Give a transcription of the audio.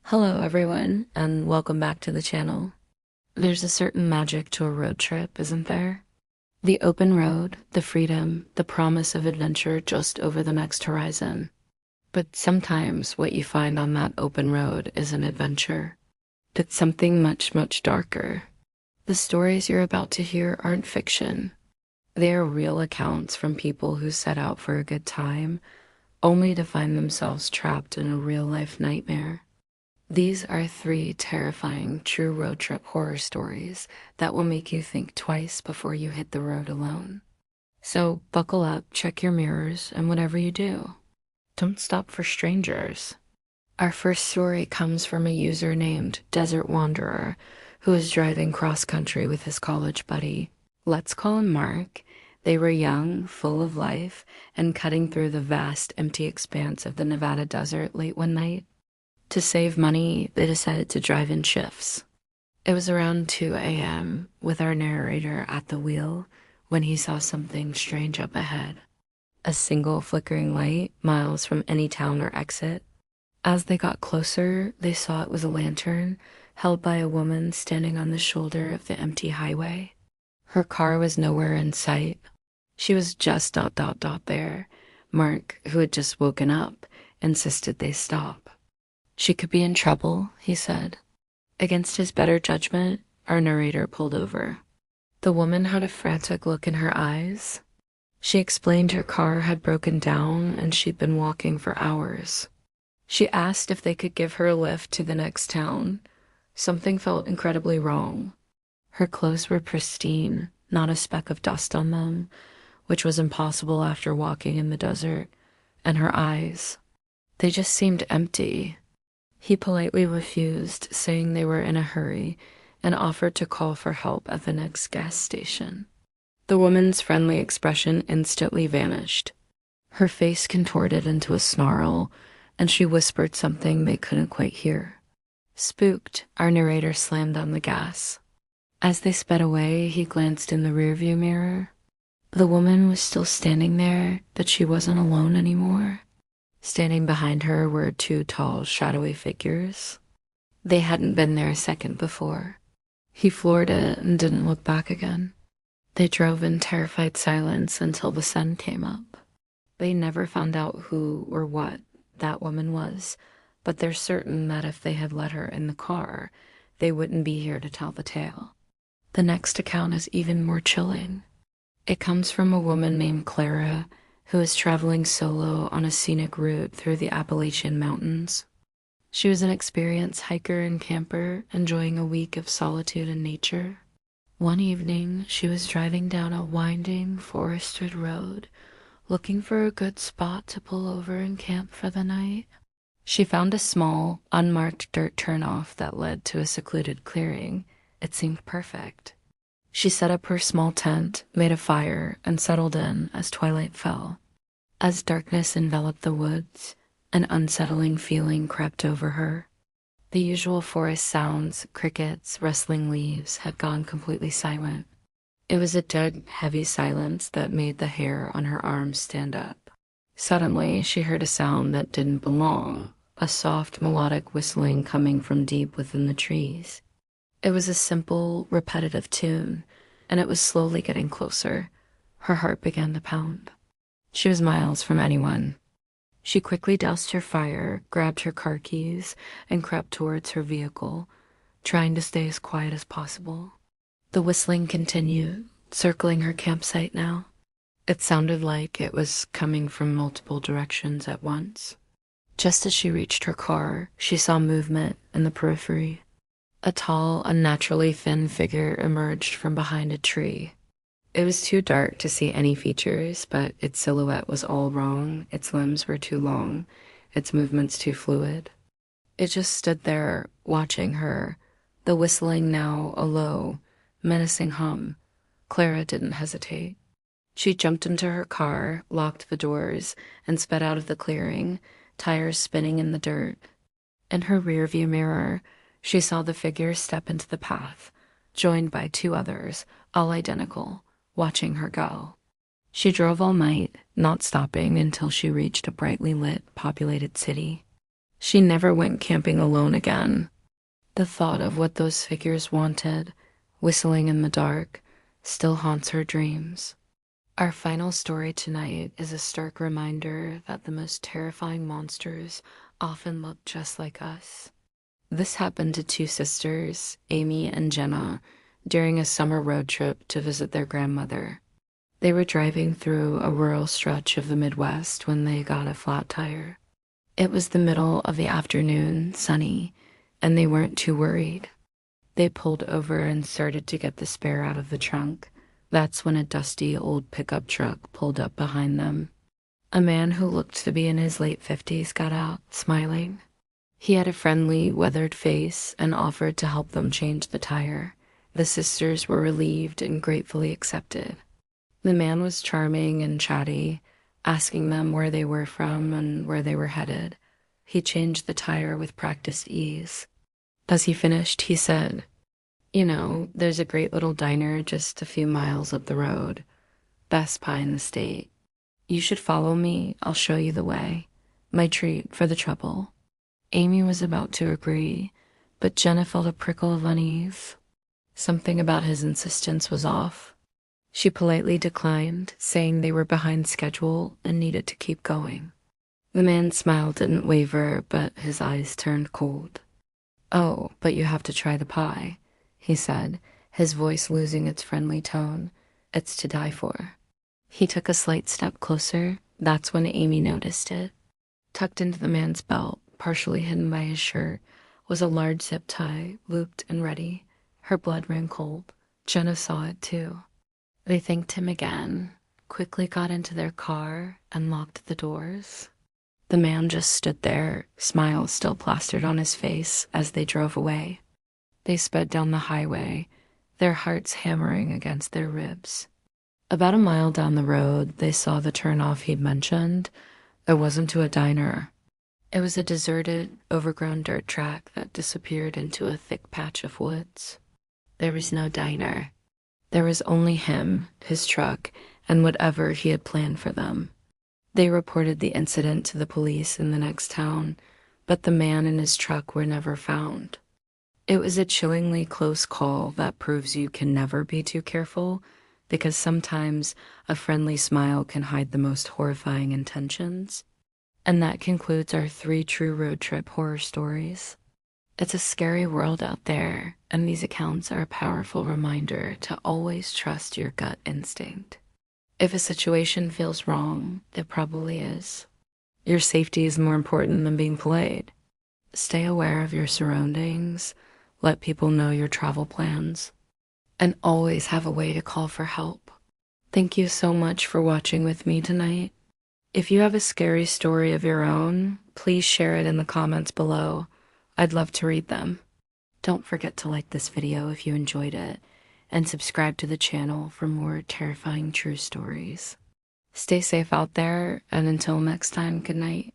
Hello everyone, and welcome back to the channel. There's a certain magic to a road trip, isn't there? The open road, the freedom, the promise of adventure just over the next horizon. But sometimes what you find on that open road is an adventure. It's something much, much darker. The stories you're about to hear aren't fiction. They are real accounts from people who set out for a good time, only to find themselves trapped in a real-life nightmare. These are three terrifying true road trip horror stories that will make you think twice before you hit the road alone. So buckle up, check your mirrors, and whatever you do, don't stop for strangers. Our first story comes from a user named Desert Wanderer who is driving cross country with his college buddy. Let's call him Mark. They were young, full of life, and cutting through the vast, empty expanse of the Nevada desert late one night. To save money, they decided to drive in shifts. It was around 2 a.m. with our narrator at the wheel when he saw something strange up ahead. A single flickering light miles from any town or exit. As they got closer, they saw it was a lantern held by a woman standing on the shoulder of the empty highway. Her car was nowhere in sight. She was just there. Mark, who had just woken up, insisted they stop. She could be in trouble, he said. Against his better judgment, our narrator pulled over. The woman had a frantic look in her eyes. She explained her car had broken down and she'd been walking for hours. She asked if they could give her a lift to the next town. Something felt incredibly wrong. Her clothes were pristine, not a speck of dust on them, which was impossible after walking in the desert, and her eyes. They just seemed empty. He politely refused, saying they were in a hurry, and offered to call for help at the next gas station. The woman's friendly expression instantly vanished. Her face contorted into a snarl, and she whispered something they couldn't quite hear. Spooked, our narrator slammed on the gas. As they sped away, he glanced in the rearview mirror. The woman was still standing there, but she wasn't alone anymore. Standing behind her were two tall, shadowy figures. They hadn't been there a second before. He floored it and didn't look back again. They drove in terrified silence until the sun came up. They never found out who or what that woman was, but they're certain that if they had let her in the car, they wouldn't be here to tell the tale. The next account is even more chilling. It comes from a woman named Clara, who was traveling solo on a scenic route through the Appalachian Mountains. She was an experienced hiker and camper, enjoying a week of solitude and nature. One evening, she was driving down a winding, forested road, looking for a good spot to pull over and camp for the night. She found a small, unmarked dirt turnoff that led to a secluded clearing. It seemed perfect. She set up her small tent, made a fire, and settled in as twilight fell. As darkness enveloped the woods, an unsettling feeling crept over her. The usual forest sounds, crickets, rustling leaves, had gone completely silent. It was a dead, heavy silence that made the hair on her arms stand up. Suddenly, she heard a sound that didn't belong, a soft, melodic whistling coming from deep within the trees. It was a simple, repetitive tune, and it was slowly getting closer. Her heart began to pound. She was miles from anyone. She quickly doused her fire, grabbed her car keys, and crept towards her vehicle, trying to stay as quiet as possible. The whistling continued, circling her campsite now. It sounded like it was coming from multiple directions at once. Just as she reached her car, she saw movement in the periphery. A tall, unnaturally thin figure emerged from behind a tree. It was too dark to see any features, but its silhouette was all wrong. Its limbs were too long, its movements too fluid. It just stood there, watching her, the whistling now a low, menacing hum. Clara didn't hesitate. She jumped into her car, locked the doors, and sped out of the clearing, tires spinning in the dirt. In her rearview mirror, she saw the figure step into the path, joined by two others, all identical, watching her go. She drove all night, not stopping until she reached a brightly lit, populated city. She never went camping alone again. The thought of what those figures wanted, whistling in the dark, still haunts her dreams. Our final story tonight is a stark reminder that the most terrifying monsters often look just like us. This happened to two sisters, Amy and Jenna, during a summer road trip to visit their grandmother. They were driving through a rural stretch of the Midwest when they got a flat tire. It was the middle of the afternoon, sunny, and they weren't too worried. They pulled over and started to get the spare out of the trunk. That's when a dusty old pickup truck pulled up behind them. A man who looked to be in his late 50s got out, smiling. He had a friendly, weathered face and offered to help them change the tire. The sisters were relieved and gratefully accepted. The man was charming and chatty, asking them where they were from and where they were headed. He changed the tire with practiced ease. As he finished, he said, "You know, there's a great little diner just a few miles up the road. Best pie in the state. You should follow me. I'll show you the way. My treat for the trouble." Amy was about to agree, but Jenna felt a prickle of unease. Something about his insistence was off. She politely declined, saying they were behind schedule and needed to keep going. The man's smile didn't waver, but his eyes turned cold. "Oh, but you have to try the pie," he said, his voice losing its friendly tone. "It's to die for." He took a slight step closer. That's when Amy noticed it. Tucked into the man's belt, partially hidden by his shirt, was a large zip tie, looped and ready. Her blood ran cold. Jenna saw it too. They thanked him again, quickly got into their car, and locked the doors. The man just stood there, smile still plastered on his face, as they drove away. They sped down the highway, their hearts hammering against their ribs. About a mile down the road, they saw the turnoff he'd mentioned. It wasn't to a diner. It was a deserted, overgrown dirt track that disappeared into a thick patch of woods. There was no diner. There was only him, his truck, and whatever he had planned for them. They reported the incident to the police in the next town, but the man and his truck were never found. It was a chillingly close call that proves you can never be too careful, because sometimes a friendly smile can hide the most horrifying intentions. And that concludes our 3 true road trip horror stories. It's a scary world out there, and these accounts are a powerful reminder to always trust your gut instinct. If a situation feels wrong, it probably is. Your safety is more important than being polite. Stay aware of your surroundings, let people know your travel plans, and always have a way to call for help. Thank you so much for watching with me tonight. If you have a scary story of your own, please share it in the comments below. I'd love to read them. Don't forget to like this video if you enjoyed it, and subscribe to the channel for more terrifying true stories. Stay safe out there, and until next time, good night.